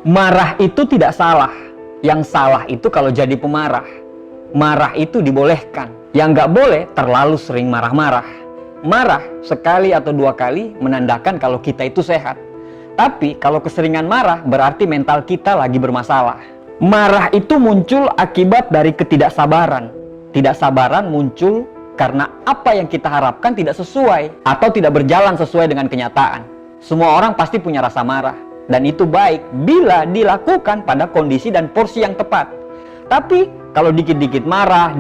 Marah itu tidak salah. Yang salah itu kalau jadi pemarah. Marah itu dibolehkan. Yang nggak boleh terlalu sering marah-marah. Marah sekali atau dua kali menandakan kalau kita itu sehat. Tapi kalau keseringan marah berarti mental kita lagi bermasalah. Marah itu muncul akibat dari ketidaksabaran. Ketidaksabaran muncul karena apa yang kita harapkan tidak sesuai atau tidak berjalan sesuai dengan kenyataan. Semua orang pasti punya rasa marah. Dan itu baik bila dilakukan pada kondisi dan porsi yang tepat. Tapi kalau dikit-dikit marah,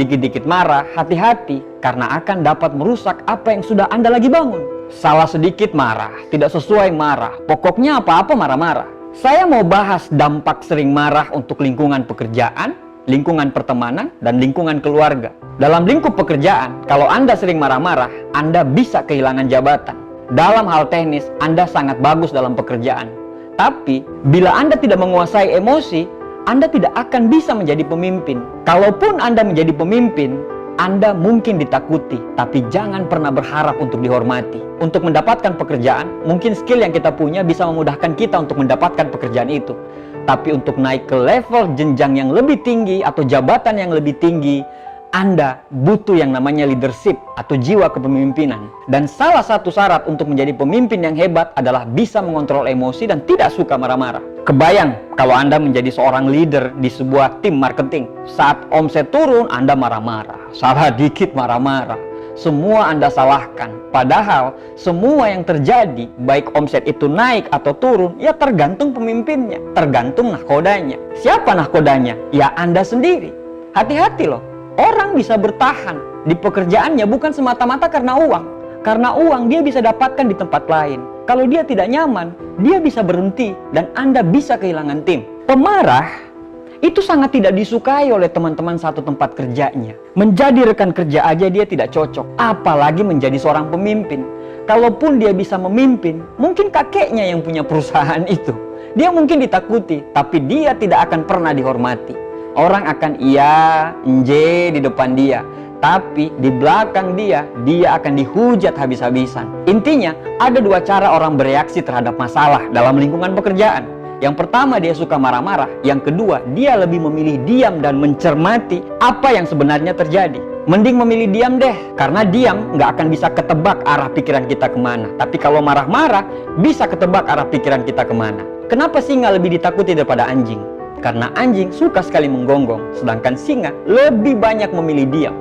hati-hati karena akan dapat merusak apa yang sudah Anda lagi bangun. Salah sedikit marah, tidak sesuai marah, pokoknya apa-apa marah-marah. Saya mau bahas dampak sering marah untuk lingkungan pekerjaan, lingkungan pertemanan, dan lingkungan keluarga. Dalam lingkup pekerjaan, kalau Anda sering marah-marah, Anda bisa kehilangan jabatan. Dalam hal teknis, Anda sangat bagus dalam pekerjaan. Tapi, bila Anda tidak menguasai emosi, Anda tidak akan bisa menjadi pemimpin. Kalaupun Anda menjadi pemimpin, Anda mungkin ditakuti, tapi jangan pernah berharap untuk dihormati. Untuk mendapatkan pekerjaan, mungkin skill yang kita punya bisa memudahkan kita untuk mendapatkan pekerjaan itu. Tapi untuk naik ke level jenjang yang lebih tinggi atau jabatan yang lebih tinggi, Anda butuh yang namanya leadership atau jiwa kepemimpinan. Dan salah satu syarat untuk menjadi pemimpin yang hebat adalah bisa mengontrol emosi dan tidak suka marah-marah. Kebayang kalau Anda menjadi seorang leader di sebuah tim marketing. Saat omset turun, Anda marah-marah. Salah dikit marah-marah. Semua Anda salahkan. Padahal semua yang terjadi, baik omset itu naik atau turun, ya tergantung pemimpinnya. Tergantung nahkodanya. Siapa nahkodanya? Ya Anda sendiri. Hati-hati loh. Orang bisa bertahan di pekerjaannya bukan semata-mata karena uang. Karena uang dia bisa dapatkan di tempat lain. Kalau dia tidak nyaman, dia bisa berhenti dan Anda bisa kehilangan tim. Pemarah itu sangat tidak disukai oleh teman-teman satu tempat kerjanya. Menjadi rekan kerja aja dia tidak cocok, apalagi menjadi seorang pemimpin. Kalaupun dia bisa memimpin, mungkin kakeknya yang punya perusahaan itu. Dia mungkin ditakuti, tapi dia tidak akan pernah dihormati. Orang akan iya, nje di depan dia. Tapi di belakang dia akan dihujat habis-habisan. Intinya, ada dua cara orang bereaksi terhadap masalah dalam lingkungan pekerjaan. Yang pertama, dia suka marah-marah. Yang kedua, dia lebih memilih diam dan mencermati apa yang sebenarnya terjadi. Mending memilih diam deh, karena diam nggak akan bisa ketebak arah pikiran kita kemana. Tapi kalau marah-marah, bisa ketebak arah pikiran kita kemana. Kenapa singa lebih ditakuti daripada anjing? Karena anjing suka sekali menggonggong, sedangkan singa lebih banyak memilih diam.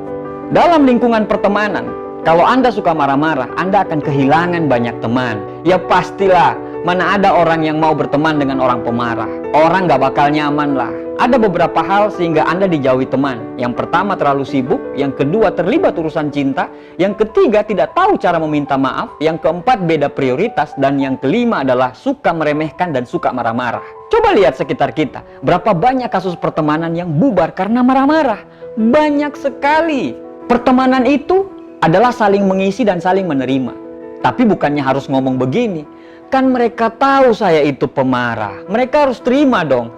Dalam lingkungan pertemanan, kalau Anda suka marah-marah, Anda akan kehilangan banyak teman. Ya pastilah, mana ada orang yang mau berteman dengan orang pemarah. Orang gak bakal nyaman lah. Ada beberapa hal sehingga Anda dijauhi teman. Yang pertama terlalu sibuk, yang kedua terlibat urusan cinta, yang ketiga tidak tahu cara meminta maaf, yang keempat beda prioritas, dan yang kelima adalah suka meremehkan dan suka marah-marah. Coba lihat sekitar kita, berapa banyak kasus pertemanan yang bubar karena marah-marah. Banyak sekali. Pertemanan itu adalah saling mengisi dan saling menerima. Tapi bukannya harus ngomong begini, kan mereka tahu saya itu pemarah. Mereka harus terima dong.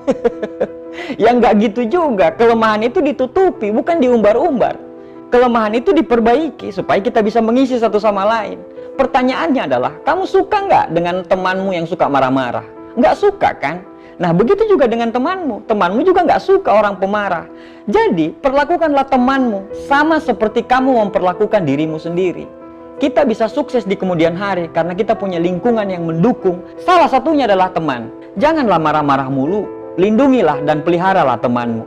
Ya nggak gitu juga. Kelemahan itu ditutupi, bukan diumbar-umbar. Kelemahan itu diperbaiki supaya kita bisa mengisi satu sama lain. Pertanyaannya adalah, kamu suka nggak dengan temanmu yang suka marah-marah? Nggak suka kan? Nah begitu juga dengan temanmu. Temanmu juga nggak suka orang pemarah. Jadi perlakukanlah temanmu sama seperti kamu memperlakukan dirimu sendiri. Kita bisa sukses di kemudian hari karena kita punya lingkungan yang mendukung. Salah satunya adalah teman. Janganlah marah-marah mulu. Lindungilah dan peliharalah temanmu.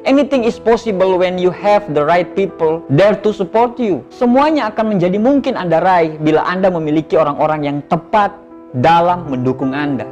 Anything is possible when you have the right people there to support you. Semuanya akan menjadi mungkin Anda raih bila Anda memiliki orang-orang yang tepat dalam mendukung Anda.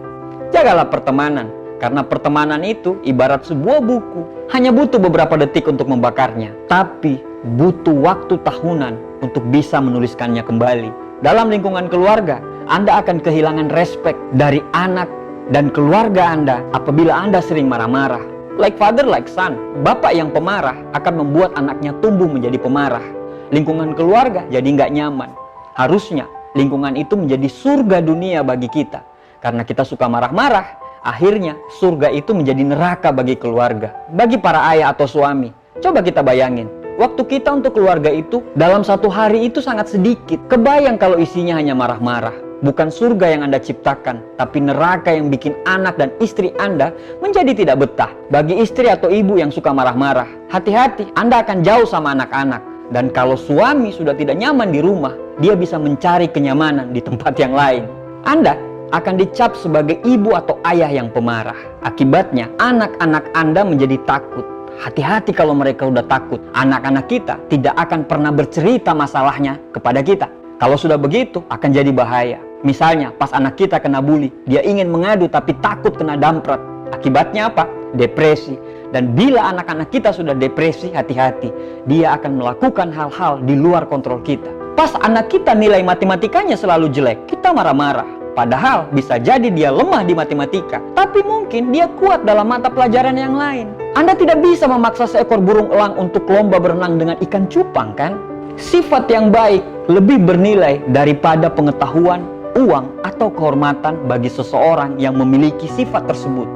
Jagalah pertemanan, karena pertemanan itu ibarat sebuah buku. Hanya butuh beberapa detik untuk membakarnya, tapi butuh waktu tahunan untuk bisa menuliskannya kembali. Dalam lingkungan keluarga, Anda akan kehilangan respek dari anak dan keluarga Anda apabila Anda sering marah-marah. Like father, like son. Bapak yang pemarah akan membuat anaknya tumbuh menjadi pemarah. Lingkungan keluarga jadi nggak nyaman. Harusnya lingkungan itu menjadi surga dunia bagi kita. Karena kita suka marah-marah, akhirnya surga itu menjadi neraka bagi keluarga. Bagi para ayah atau suami, coba kita bayangin. Waktu kita untuk keluarga itu dalam satu hari itu sangat sedikit. Kebayang kalau isinya hanya marah-marah. bukan surga yang Anda ciptakan, tapi neraka yang bikin anak dan istri Anda menjadi tidak betah. Bagi istri atau ibu yang suka marah-marah, hati-hati, Anda akan jauh sama anak-anak. Dan kalau suami sudah tidak nyaman di rumah, dia bisa mencari kenyamanan di tempat yang lain. Anda akan dicap sebagai ibu atau ayah yang pemarah. Akibatnya, anak-anak Anda menjadi takut. Hati-hati kalau mereka udah takut. Anak-anak kita tidak akan pernah bercerita masalahnya kepada kita. Kalau sudah begitu, akan jadi bahaya. Misalnya, pas anak kita kena bully, dia ingin mengadu tapi takut kena damprat. Akibatnya apa? Depresi. Dan bila anak-anak kita sudah depresi, hati-hati. Dia akan melakukan hal-hal di luar kontrol kita. Pas anak kita nilai matematikanya selalu jelek, kita marah-marah. Padahal bisa jadi dia lemah di matematika, tapi mungkin dia kuat dalam mata pelajaran yang lain. Anda tidak bisa memaksa seekor burung elang untuk lomba berenang dengan ikan cupang, kan? Sifat yang baik lebih bernilai daripada pengetahuan, uang, atau kehormatan bagi seseorang yang memiliki sifat tersebut.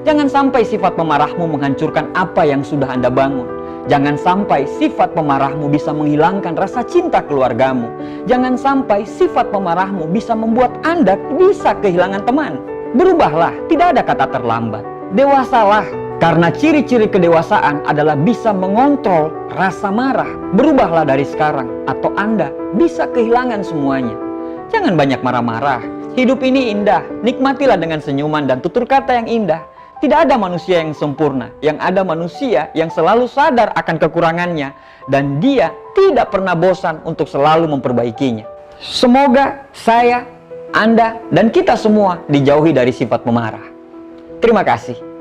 Jangan sampai sifat pemarahmu menghancurkan apa yang sudah Anda bangun. Jangan sampai sifat pemarahmu bisa menghilangkan rasa cinta keluargamu. Jangan sampai sifat pemarahmu bisa membuat Anda bisa kehilangan teman. Berubahlah, tidak ada kata terlambat. Dewasalah, karena ciri-ciri kedewasaan adalah bisa mengontrol rasa marah. Berubahlah dari sekarang, atau Anda bisa kehilangan semuanya. Jangan banyak marah-marah. Hidup ini indah, nikmatilah dengan senyuman dan tutur kata yang indah. Tidak ada manusia yang sempurna, yang ada manusia yang selalu sadar akan kekurangannya dan dia tidak pernah bosan untuk selalu memperbaikinya. Semoga saya, Anda, dan kita semua dijauhi dari sifat pemarah. Terima kasih.